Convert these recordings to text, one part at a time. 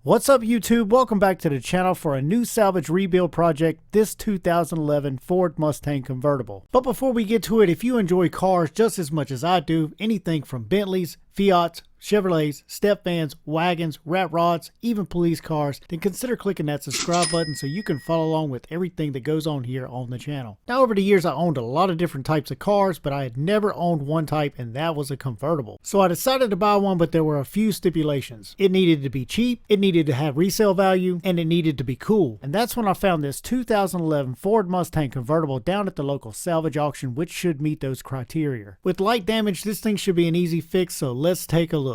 What's up YouTube? Welcome back to the channel for a new salvage rebuild project, this 2011 Ford Mustang Convertible. But before we get to it, if you enjoy cars just as much as I do, anything from Bentleys, Fiats, Chevrolets, step vans, wagons, rat rods, even police cars, then consider clicking that subscribe button so you can follow along with everything that goes on here on the channel. Now over the years I owned a lot of different types of cars, but I had never owned one type, and that was a convertible. So I decided to buy one, but there were a few stipulations. It needed to be cheap, it needed to have resale value, and it needed to be cool. And that's when I found this 2011 Ford Mustang Convertible down at the local salvage auction, which should meet those criteria. With light damage, this thing should be an easy fix, so let's take a look.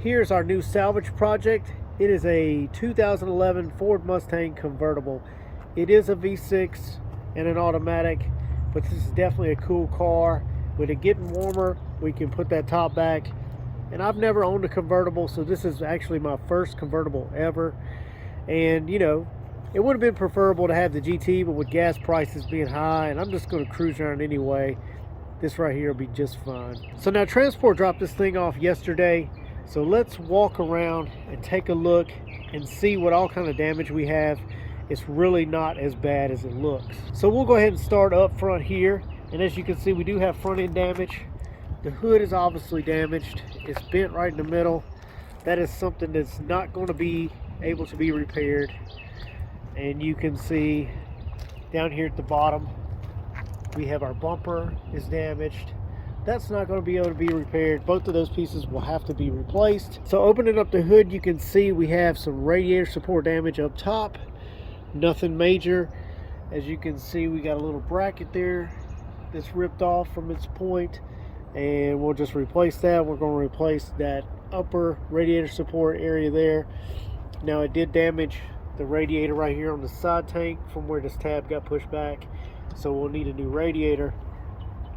Here's our new salvage project. It is a 2011 Ford Mustang Convertible. It is a V6 and an automatic, but this is definitely a cool car. With it getting warmer, we can put that top back. And I've never owned a convertible, so this is actually my first convertible ever. And you know, it would have been preferable to have the GT, but with gas prices being high, and I'm just going to cruise around anyway, this right here will be just fine. So now Transport dropped this thing off yesterday. So let's walk around and take a look and see what all kind of damage we have. It's really not as bad as it looks. So we'll go ahead and start up front here. And as you can see, we do have front end damage. The hood is obviously damaged. It's bent right in the middle. That is something that's not going to be able to be repaired. And you can see down here at the bottom, we have our bumper is damaged. That's not going to be able to be repaired. Both of those pieces will have to be replaced. So opening up the hood, you can see we have some radiator support damage up top. Nothing major. As you can see, we got a little bracket there that's ripped off from its point, and we'll just replace that. We're going to replace that upper radiator support area there. Now it did damage the radiator right here on the side tank from where this tab got pushed back, so we'll need a new radiator.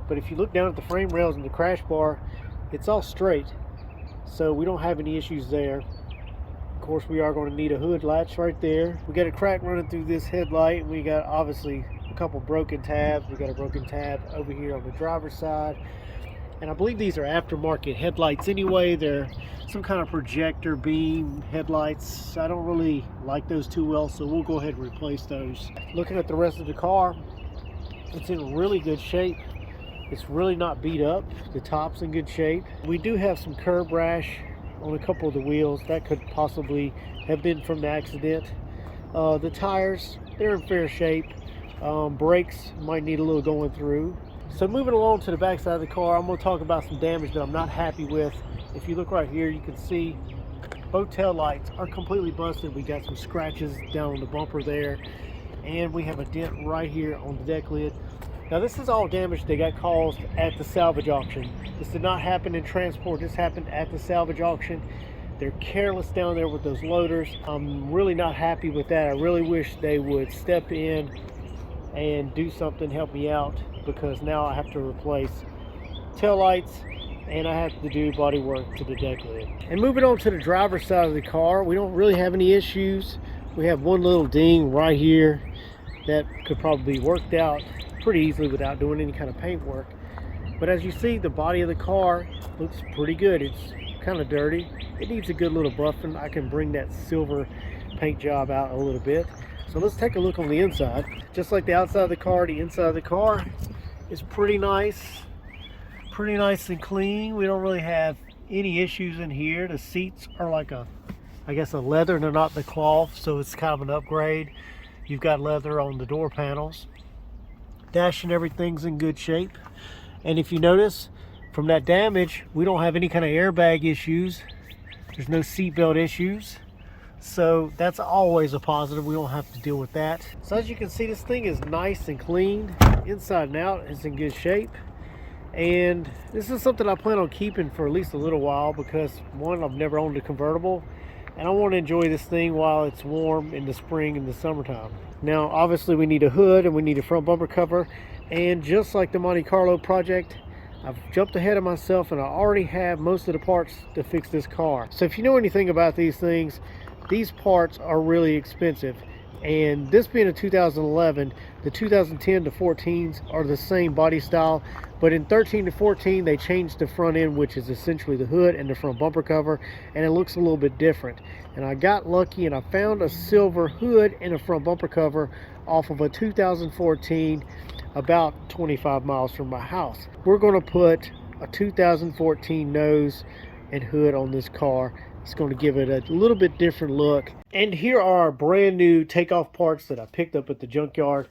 But if you look down at the frame rails and the crash bar, it's all straight, so we don't have any issues there. Of course, we are going to need a hood latch right there. We got a crack running through this headlight, and we got obviously a couple broken tabs. We got a broken tab over here on the driver's side, and I believe these are aftermarket headlights anyway. They're some kind of projector beam headlights. I don't really like those too well, so we'll go ahead and replace those. Looking at the rest of the car, it's in really good shape. It's really not beat up. The top's in good shape. We do have some curb rash on a couple of the wheels. That could possibly have been from the accident. The tires, they're in fair shape. Brakes might need a little going through. So moving along to the back side of the car, I'm going to talk about some damage that I'm not happy with. If you look right here, you can see both tail lights are completely busted. We got some scratches down on the bumper there, and we have a dent right here on the deck lid. Now this is all damage that got caused at the salvage auction. This did not happen in Transport. This happened at the salvage auction. They're careless down there with those loaders. I'm really not happy with that. I really wish they would step in and do something, help me out, because now I have to replace tail lights and I have to do body work to the deck lid. And moving on to the driver's side of the car, we don't really have any issues. We have one little ding right here that could probably be worked out pretty easily without doing any kind of paint work. But as you see, the body of the car looks pretty good. It's kind of dirty. It needs a good little buffing. I can bring that silver paint job out a little bit. So let's take a look on the inside. Just like the outside of the car, the inside of the car is pretty nice and clean. We don't really have any issues in here. The seats are like I guess a leather, and they're not the cloth, so it's kind of an upgrade. You've got leather on the door panels. Dash and everything's in good shape. And if you notice from that damage, we don't have any kind of airbag issues. There's no seatbelt issues. So that's always a positive. We don't have to deal with that. So as you can see, this thing is nice and clean. Inside and out is in good shape. And this is something I plan on keeping for at least a little while because, one, I've never owned a convertible, and I want to enjoy this thing while it's warm in the spring and the summertime. Now, obviously, we need a hood and we need a front bumper cover, and just like the Monte Carlo project, I've jumped ahead of myself and I already have most of the parts to fix this car. So if you know anything about these things, these parts are really expensive. And this being a 2011, the 2010 to 14s are the same body style, but in 13 to 14 they changed the front end, which is essentially the hood and the front bumper cover, and it looks a little bit different. And I got lucky and I found a silver hood and a front bumper cover off of a 2014 about 25 miles from my house. We're going to put a 2014 nose and hood on this car. It's going to give it a little bit different look. And here are our brand new takeoff parts that I picked up at the junkyard.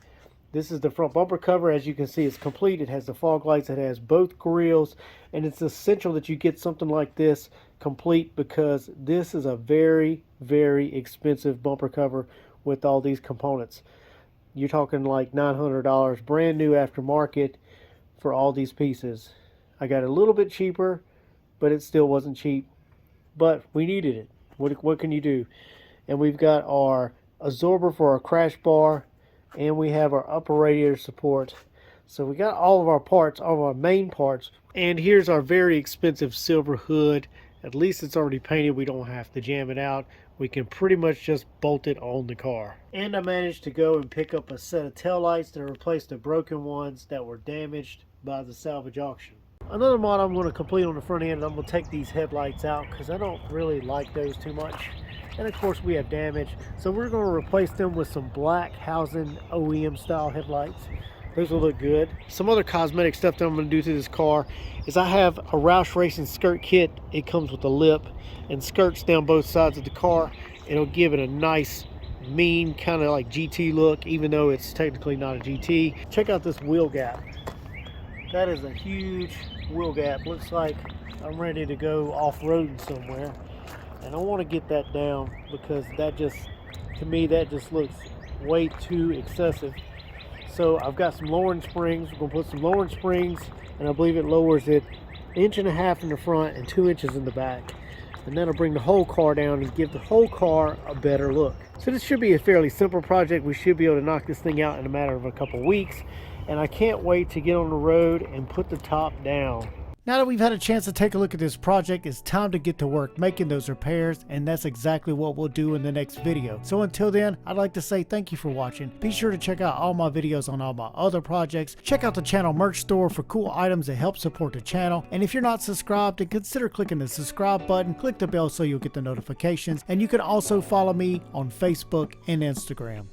This is the front bumper cover. As you can see, it's complete. It has the fog lights, it has both grills, and it's essential that you get something like this complete because this is a very, very expensive bumper cover with all these components. You're talking like $900 brand new aftermarket for all these pieces. I got it a little bit cheaper, but it still wasn't cheap. But we needed it. What can you do? And we've got our absorber for our crash bar, and we have our upper radiator support. So we got all of our parts, all of our main parts. And here's our very expensive silver hood. At least it's already painted. We don't have to jam it out. We can pretty much just bolt it on the car. And I managed to go and pick up a set of taillights to replace the broken ones that were damaged by the salvage auction. Another mod I'm going to complete on the front end, I'm going to take these headlights out because I don't really like those too much. And of course we have damage, so we're going to replace them with some black housing OEM style headlights. Those will look good. Some other cosmetic stuff that I'm going to do to this car is I have a Roush Racing skirt kit. It comes with a lip and skirts down both sides of the car. It'll give it a nice mean kind of like GT look, even though it's technically not a GT. Check out this wheel gap. That is a huge wheel gap. Looks like I'm ready to go off-roading somewhere. And I want to get that down because that just, to me, that just looks way too excessive. So I've got some lowering springs. We're going to put some lowering springs, and I believe it lowers it 1.5 inches in the front and 2 inches in the back. And that'll bring the whole car down and give the whole car a better look. So this should be a fairly simple project. We should be able to knock this thing out in a matter of a couple weeks. And I can't wait to get on the road and put the top down. Now that we've had a chance to take a look at this project, it's time to get to work making those repairs, and that's exactly what we'll do in the next video. So until then, I'd like to say thank you for watching. Be sure to check out all my videos on all my other projects. Check out the channel merch store for cool items that help support the channel. And if you're not subscribed, then consider clicking the subscribe button, click the bell so you'll get the notifications. And you can also follow me on Facebook and Instagram.